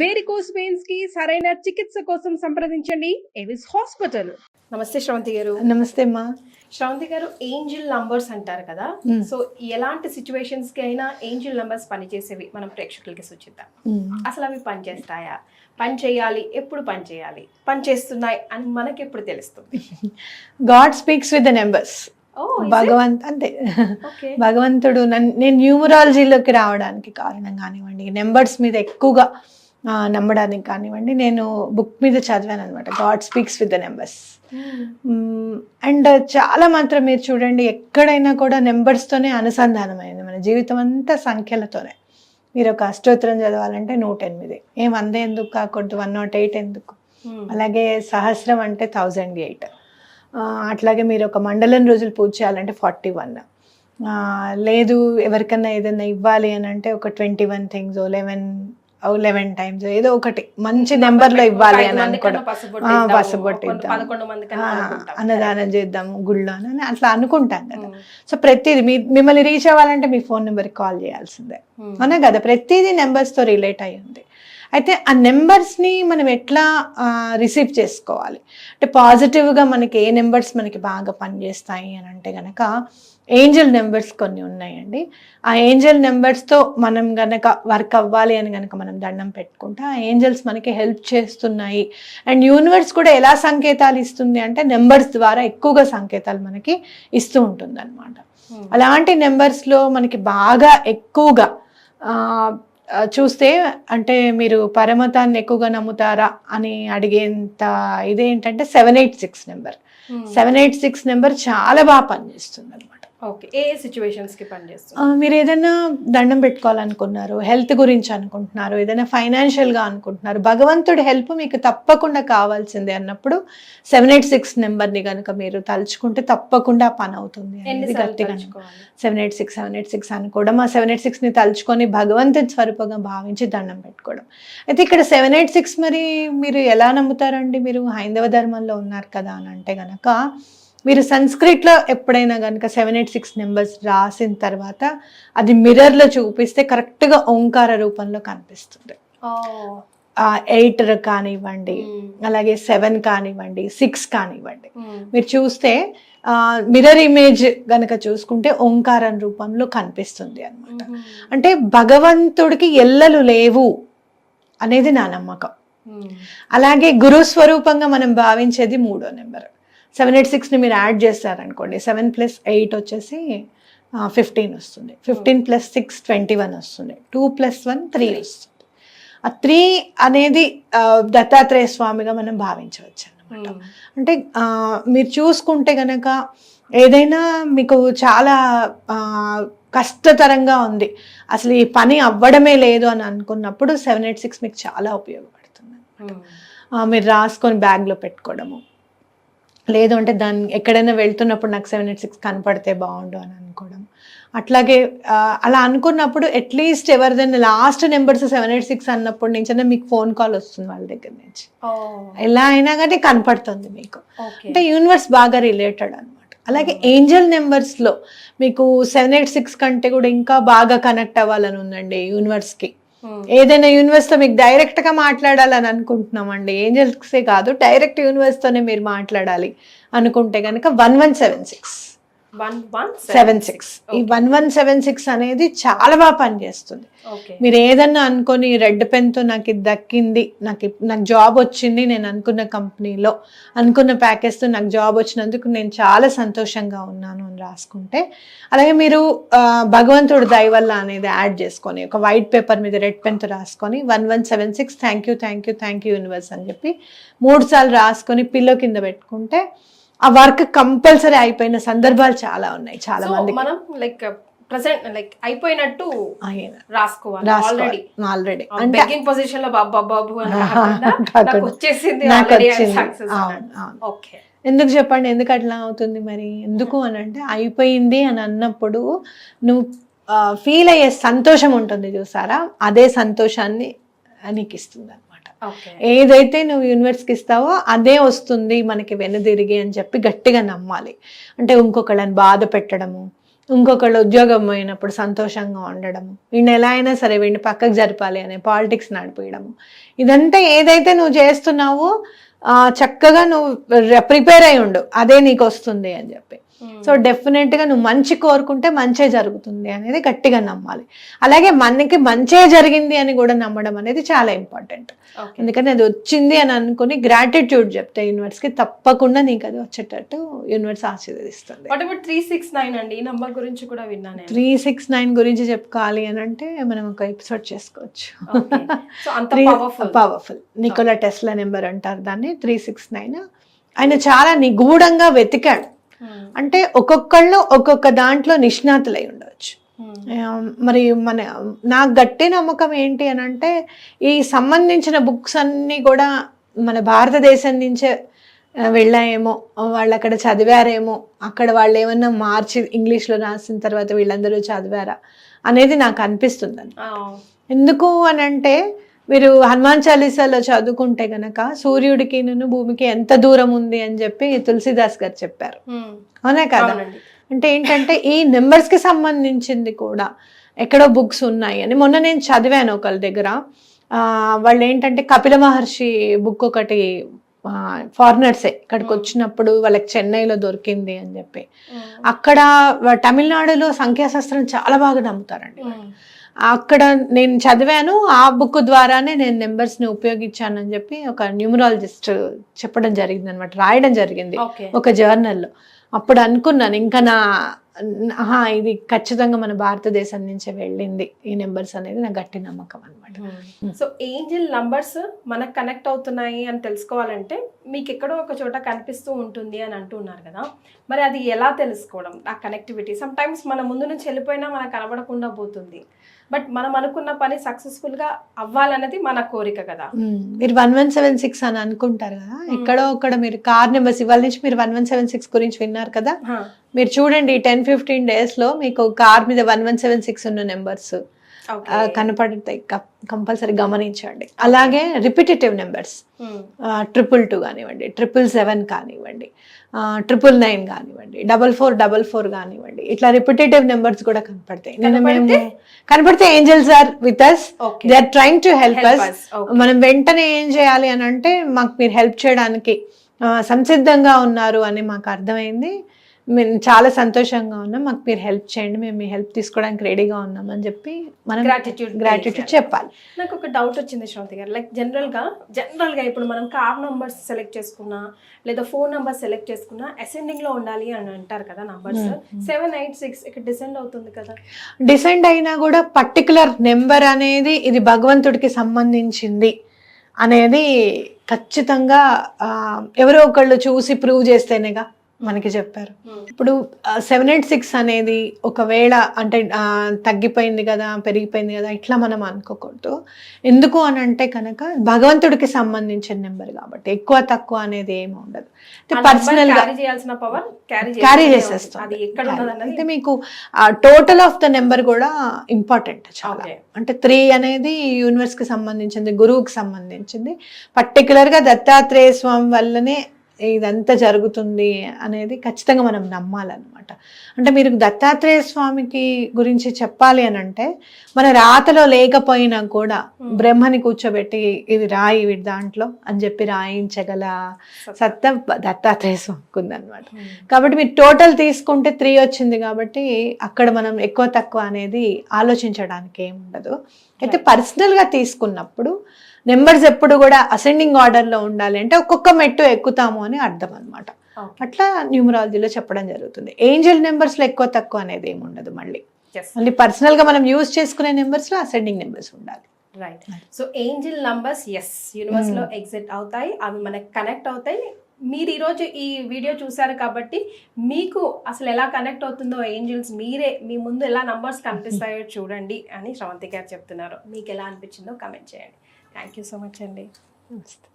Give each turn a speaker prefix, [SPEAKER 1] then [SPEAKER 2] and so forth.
[SPEAKER 1] Varicose veins కి సరైన చికిత్స కోసం సంప్రదించండి ఎవిస్ హాస్పిటల్. నమస్తే శ్రవంతి గారు.
[SPEAKER 2] నమస్తే అమ్మా.
[SPEAKER 1] శ్రవంతి గారు, ఏంజిల్ నంబర్స్ అంటారు కదా, సో ఎలాంటి సిచ్యువేషన్స్ కి అయినా ఏంజిల్ నంబర్స్ పనిచేసేవి మనం ప్రేక్షకులకి సూచిద్దాం. అసలు అవి పనిచేస్తాయా, పని చేయాలి, ఎప్పుడు పని చేయాలి, పని చేస్తున్నాయి అని మనకి ఎప్పుడు తెలుస్తుంది?
[SPEAKER 2] God speaks with the numbers. అంతే, భగవంతుడు నేను న్యూమరాలజీలోకి రావడానికి కారణం కానివ్వండి, నెంబర్స్ మీద ఎక్కువగా నమ్మడానికి కానివ్వండి, నేను బుక్ మీద చదివాను అనమాట, God speaks with the numbers. And చాలా మాత్రం మీరు చూడండి, ఎక్కడైనా కూడా నెంబర్స్తోనే అనుసంధానమైంది మన జీవితం అంతా, సంఖ్యలతోనే. మీరు ఒక అష్టోత్తరం చదవాలంటే 108, 100 ఎందుకు కాకూడదు, 108 ఎందుకు? అలాగే సహస్రం అంటే 1008. అట్లాగే మీరు ఒక మండలం రోజులు పూజ చేయాలంటే 41. లేదు ఎవరికన్నా ఏదైనా ఇవ్వాలి అని అంటే ఒక 21 థింగ్స్, 11 టైమ్స్ ఏదో ఒకటి మంచి నెంబర్లో ఇవ్వాలి అని అనుకోవడం, పసుబొట్టిద్దాం, అన్నదానం చేద్దాము గుళ్ళో అని అట్లా అనుకుంటాం కదా. సో ప్రతిదీ మిమ్మల్ని రీచ్ అవ్వాలంటే మీ ఫోన్ నెంబర్కి కాల్ చేయాల్సిందే అన్నా కదా. ప్రతిదీ నెంబర్స్తో రిలేట్ అయ్యి ఉంది. అయితే ఆ నెంబర్స్ని మనం ఎట్లా రిసీవ్ చేసుకోవాలి అంటే, పాజిటివ్గా మనకి ఏ నెంబర్స్ మనకి బాగా పనిచేస్తాయి అని అంటే కనుక ఏంజల్ నెంబర్స్ కొన్ని ఉన్నాయండి. ఆ ఏంజల్ నెంబర్స్తో మనం గనక వర్క్ అవ్వాలి అని కనుక మనం దండం పెట్టుకుంటే ఆ ఏంజల్స్ మనకి హెల్ప్ చేస్తున్నాయి. అండ్ యూనివర్స్ కూడా ఎలా సంకేతాలు ఇస్తుంది అంటే నెంబర్స్ ద్వారా ఎక్కువగా సంకేతాలు మనకి ఇస్తూ ఉంటుంది అనమాట. అలాంటి నెంబర్స్లో మనకి బాగా ఎక్కువగా చూస్తే, అంటే మీరు పరమతాన్ని ఎక్కువగా నమ్ముతారా అని అడిగేంత ఇదేంటంటే 786 నెంబర్. 786 నెంబర్ చాలా బాగా పనిచేస్తుంది అనమాట.
[SPEAKER 1] ఓకే, ఏ సిచ్యువేషన్స్ కి పనిచేస్తుంది?
[SPEAKER 2] మీరు ఏదైనా దండం పెట్టుకోవాలనుకుంటున్నారు, హెల్త్ గురించి అనుకుంటున్నారు, ఏదైనా ఫైనాన్షియల్గా అనుకుంటున్నారు, భగవంతుడి హెల్ప్ మీకు తప్పకుండా కావాల్సిందే అన్నప్పుడు 786 నెంబర్ని కనుక మీరు తలుచుకుంటే తప్పకుండా పని అవుతుంది. గట్టిగా 786 అనుకోవడం, ఆ 786ని తలుచుకొని భగవంతుడి స్వరూపంగా భావించి దండం పెట్టుకోవడం. అయితే ఇక్కడ 786 మరి మీరు ఎలా నమ్ముతారండి? మీరు హైందవ ధర్మంలో ఉన్నారు కదా అని అంటే గనక, మీరు సంస్కృత్లో ఎప్పుడైనా కనుక 786 నెంబర్స్ రాసిన తర్వాత అది మిర్రర్లో చూపిస్తే కరెక్ట్గా ఓంకార రూపంలో కనిపిస్తుంది. 8 కానివ్వండి, అలాగే 7 కానివ్వండి, 6 కానివ్వండి, మీరు చూస్తే మిర్రర్ ఇమేజ్ గనక చూసుకుంటే ఓంకారం రూపంలో కనిపిస్తుంది అనమాట. అంటే భగవంతుడికి ఎల్లలు లేవు అనేది నా నమ్మకం. అలాగే గురు స్వరూపంగా మనం భావించేది 3వ నెంబర్. 786ని మీరు యాడ్ చేస్తారనుకోండి, 7 + 8 వచ్చేసి 15 వస్తుంది. 15 + 6 21 వస్తుంది. 2 + 1 3 వస్తుంది. ఆ 3 అనేది దత్తాత్రేయ స్వామిగా మనం భావించవచ్చు అన్నమాట. అంటే మీరు చూసుకుంటే కనుక ఏదైనా మీకు చాలా కష్టతరంగా ఉంది, అసలు ఈ పని అవ్వడమే లేదు అని అనుకున్నప్పుడు 786 మీకు చాలా ఉపయోగపడుతుంది అన్నమాట. మీరు రాసుకొని బ్యాగ్లో పెట్టుకోవడము, లేదు అంటే దాన్ని ఎక్కడైనా వెళ్తున్నప్పుడు నాకు 786 కనపడితే బాగుండు అని అనుకోవడం. అట్లాగే అలా అనుకున్నప్పుడు అట్లీస్ట్ ఎవరిదైనా లాస్ట్ నెంబర్స్ 786 అన్నప్పటి నుంచైనా మీకు ఫోన్ కాల్ వస్తుంది వాళ్ళ దగ్గర నుంచి. ఎలా అయినా కానీ కనపడుతుంది మీకు. అంటే యూనివర్స్ బాగా రిలేటెడ్ అనమాట. అలాగే ఏంజల్ నెంబర్స్లో మీకు 786 కంటే కూడా ఇంకా బాగా కనెక్ట్ అవ్వాలని ఉందండి యూనివర్స్కి. ఏదైనా యూనివర్స్తో మీకు డైరెక్ట్గా మాట్లాడాలని అనుకుంటున్నామండి, ఏంజల్సే కాదు, డైరెక్ట్ యూనివర్స్తోనే మీరు మాట్లాడాలి అనుకుంటే కనుక 1176. ఈ 1176 అనేది చాలా బాగా పనిచేస్తుంది. మీరు ఏదన్నా అనుకొని రెడ్ పెన్తో నాకు ఇది దక్కింది, నాకు జాబ్ వచ్చింది, నేను అనుకున్న కంపెనీలో అనుకున్న ప్యాకేజ్తో నాకు జాబ్ వచ్చినందుకు నేను చాలా సంతోషంగా ఉన్నాను అని రాసుకుంటే, అలాగే మీరు భగవంతుడి దయ వల్ల అనేది యాడ్ చేసుకొని ఒక వైట్ పేపర్ మీద రెడ్ పెన్తో రాసుకొని 1176 థ్యాంక్ యూ యూనివర్స్ అని చెప్పి 3 సార్లు రాసుకొని పిల్లో కింద పెట్టుకుంటే ఆ వర్క్ కంపల్సరీ అయిపోయిన సందర్భాలు చాలా ఉన్నాయి. చాలా మంది
[SPEAKER 1] మనం లైక్ ప్రెజెంట్ లైక్ అయిపోయినట్టు రాసుకోవాలి
[SPEAKER 2] ఆల్రెడీ.
[SPEAKER 1] బెగ్గింగ్ పొజిషన్ లో బాబు వచ్చేసింది. ఓకే,
[SPEAKER 2] ఎందుకు చెప్పండి, ఎందుకు అట్లా అవుతుంది మరి? ఎందుకు అని అంటే, అయిపోయింది అని అన్నప్పుడు నువ్వు ఫీల్ అయ్యే సంతోషం ఉంటుంది చూసారా, అదే సంతోషాన్ని నీకు ఇస్తుంది అనమాట. ఏదైతే నువ్వు యూనివర్స్కి ఇస్తావో అదే వస్తుంది మనకి వెనుదిరిగి అని చెప్పి గట్టిగా నమ్మాలి. అంటే ఇంకొకళ్ళని బాధ పెట్టడము, ఇంకొకళ్ళు ఉద్యోగం పోయినప్పుడు సంతోషంగా ఉండడము, వీడిని ఎలా అయినా సరే వీడిని పక్కకు జరపాలి అనే పాలిటిక్స్ నడిపించడము, ఇదంతా ఏదైతే నువ్వు చేస్తున్నావో చక్కగా నువ్వు ప్రిపేర్ అయి ఉండు, అదే నీకు వస్తుంది అని చెప్పి. సో డెఫినెట్గా నువ్వు మంచి కోరుకుంటే మంచే జరుగుతుంది అనేది గట్టిగా నమ్మాలి. అలాగే మనకి మంచే జరిగింది అని కూడా నమ్మడం అనేది చాలా ఇంపార్టెంట్. అందుకని అది వచ్చింది అని అనుకుని గ్రాటిట్యూడ్ చెప్తే యూనివర్స్కి తప్పకుండా నీకు అది వచ్చేటట్టు యూనివర్స్ ఆశీర్వదిస్తుంది.
[SPEAKER 1] 369 అండి, ఈ నంబర్ గురించి కూడా విన్నాను.
[SPEAKER 2] 369 గురించి చెప్పుకోవాలి అని అంటే మనం ఒక ఎపిసోడ్ చేసుకోవచ్చు. పవర్ఫుల్ నికోలా టెస్లా నెంబర్ అంటారు దాన్ని. 369 ఆయన చాలా నిగూఢంగా వెతికాడు. అంటే ఒక్కొక్కళ్ళు ఒక్కొక్క దాంట్లో నిష్ణాతులై ఉండవచ్చు. మరి నాకు గట్టి నమ్మకం ఏంటి అని అంటే ఈ సంబంధించిన బుక్స్ అన్నీ కూడా మన భారతదేశం నుంచే వెళ్ళాయేమో, వాళ్ళు అక్కడ చదివారేమో, అక్కడ వాళ్ళు ఏమన్నా మార్చి ఇంగ్లీష్లో రాసిన తర్వాత వీళ్ళందరూ చదివారా అనేది నాకు అనిపిస్తుంది. ఎందుకు అని అంటే మీరు హనుమాన్ చాలీసాలో చదువుకుంటే గనక సూర్యుడికి భూమికి ఎంత దూరం ఉంది అని చెప్పి తులసిదాస్ గారు చెప్పారు, అవునా కదా? అంటే ఏంటంటే ఈ నెంబర్స్ కి సంబంధించింది కూడా ఎక్కడో బుక్స్ ఉన్నాయి అని మొన్న నేను చదివాను ఒకళ్ళ దగ్గర. వాళ్ళు ఏంటంటే కపిల మహర్షి బుక్ ఒకటి ఫారినర్సే ఇక్కడికి వచ్చినప్పుడు వాళ్ళకి చెన్నైలో దొరికింది అని చెప్పి, అక్కడ తమిళనాడులో సంఖ్యాశాస్త్రం చాలా బాగా నమ్ముతారండి. అక్కడ నేను చదివాను, ఆ బుక్ ద్వారానే నేను నెంబర్స్ని ఉపయోగించానని చెప్పి ఒక న్యూమరాలజిస్ట్ చెప్పడం జరిగింది అనమాట, రాయడం జరిగింది ఒక జర్నల్లో. అప్పుడు అనుకున్నాను ఇంకా ఇది ఖచ్చితంగా మన భారతదేశం నుంచే వెళ్ళింది ఈ నెంబర్స్ అనేది నా గట్టి నమ్మకం అనమాట.
[SPEAKER 1] సో ఏంజెల్ నంబర్స్ మనకు కనెక్ట్ అవుతున్నాయి అని తెలుసుకోవాలంటే మీకు ఎక్కడో ఒక చోట కనిపిస్తూ ఉంటుంది అని అంటున్నారు కదా, మరి అది ఎలా తెలుసుకోవడం ఆ కనెక్టివిటీ? సమ్ టైమ్స్ మన ముందు నుంచి వెళ్ళిపోయినా మనకు కనబడకుండా పోతుంది, బట్ మనం అనుకున్న పని సక్సెస్ఫుల్ గా అవ్వాలన్నది మన కోరిక కదా.
[SPEAKER 2] మీరు 1176 అని అనుకుంటారు కదా, ఎక్కడో ఒక్కడ మీరు కార్ నెంబర్స్ ఇవాళ నుంచి మీరు 1176 గురించి విన్నారు కదా, మీరు చూడండి 10-15 days లో మీకు కార్ మీద 1176 ఉన్న నెంబర్స్ కనపడతాయి, కంపల్సరీ గమనించండి. అలాగే రిపిటేటివ్ నెంబర్స్ 222 కానివ్వండి, 777 కానివ్వండి, 999 కానివ్వండి, 4444 కానివ్వండి, ఇట్లా రిపిటేటివ్ నెంబర్స్ కూడా కనపడతాయి. కనపడితే angels are with us, they are trying to help us. మనం వెంటనే ఏం చేయాలి అని అంటే మాకు మీరు హెల్ప్ చేయడానికి సంసిద్ధంగా ఉన్నారు అని మాకు అర్థమైంది, మేము చాలా సంతోషంగా ఉన్నాం, మాకు మీరు హెల్ప్ చేయండి, మేము మీ హెల్ప్ తీసుకోవడానికి రెడీగా ఉన్నాం అని చెప్పి మనం గ్రాటిట్యూడ్ చెప్పాలి.
[SPEAKER 1] నాకు ఒక డౌట్ వచ్చింది శ్రవంతి గారు, లైక్ జనరల్గా ఇప్పుడు మనం కార్ నంబర్స్ సెలెక్ట్ చేసుకున్నా లేదా ఫోన్ నంబర్ సెలెక్ట్ చేసుకున్నా అసెండింగ్ లో ఉండాలి అని అంటారు కదా నంబర్స్. 786 ఇక్కడ డిసెండ్ అవుతుంది కదా,
[SPEAKER 2] డిసెండ్ అయినా కూడా పర్టికులర్ నెంబర్ అనేది ఇది భగవంతుడికి సంబంధించింది అనేది ఖచ్చితంగా ఎవరో ఒకళ్ళు చూసి ప్రూవ్ చేస్తేనేగా మనకి చెప్పారు. ఇప్పుడు 786 అనేది ఒకవేళ అంటే తగ్గిపోయింది కదా, పెరిగిపోయింది కదా, ఇట్లా మనం అనుకోకూడదు. ఎందుకు అని అంటే కనుక భగవంతుడికి సంబంధించిన నెంబర్ కాబట్టి ఎక్కువ తక్కువ అనేది ఏమి ఉండదు. పర్సనల్ గా క్యారీ చేసేస్తాం. అంటే మీకు టోటల్ ఆఫ్ ద నెంబర్ కూడా ఇంపార్టెంట్ చాలా. అంటే 3 అనేది యూనివర్స్ కి సంబంధించింది, గురువుకి సంబంధించింది. పర్టికులర్ గా దత్తాత్రేయ స్వామి వల్లనే ఇదంతా జరుగుతుంది అనేది ఖచ్చితంగా మనం నమ్మాలన్నమాట. అంటే మీరు దత్తాత్రేయ స్వామికి గురించి చెప్పాలి అని అంటే మన రాతలో లేకపోయినా కూడా బ్రహ్మని కూర్చోబెట్టి ఇది రాయి వీటి దాంట్లో అని చెప్పి రాయించగల సత్తా దత్తాత్రేయ స్వామికి ఉందన్నమాట. కాబట్టి మీరు టోటల్ తీసుకుంటే 3 వచ్చింది కాబట్టి అక్కడ మనం ఎక్కువ తక్కువ అనేది ఆలోచించడానికి ఏమి ఉండదు. అయితే పర్సనల్గా తీసుకున్నప్పుడు నెంబర్స్ ఎప్పుడు కూడా అసెండింగ్ ఆర్డర్లో ఉండాలి అంటే ఒక్కొక్క మెట్టు ఎక్కుతాము అని అర్థం అనమాట. అట్లా న్యూమరాలజీలో చెప్పడం జరుగుతుంది. ఏంజెల్ నెంబర్స్లో ఎక్కువ తక్కువ అనేది ఏమి ఉండదు. మళ్ళీ పర్సనల్గా మనం యూజ్ చేసుకునే నెంబర్స్లో అసెండింగ్ నెంబర్స్ ఉండాలి.
[SPEAKER 1] Right. So Angel numbers universe లో ఎగ్జిట్ అవుతాయి, అవి మనకి కనెక్ట్ అవుతాయి. మీరు ఈరోజు ఈ వీడియో చూసారు కాబట్టి మీకు అసలు ఎలా కనెక్ట్ అవుతుందో ఏంజెల్స్ మీరే మీ ముందు ఎలా నంబర్స్ కనిపిస్తాయో చూడండి అని శ్రవంతి గారు చెప్తున్నారు. మీకు ఎలా అనిపించిందో కమెంట్ చేయండి. థ్యాంక్ యూ సో మచ్ అండి.
[SPEAKER 2] నమస్తే.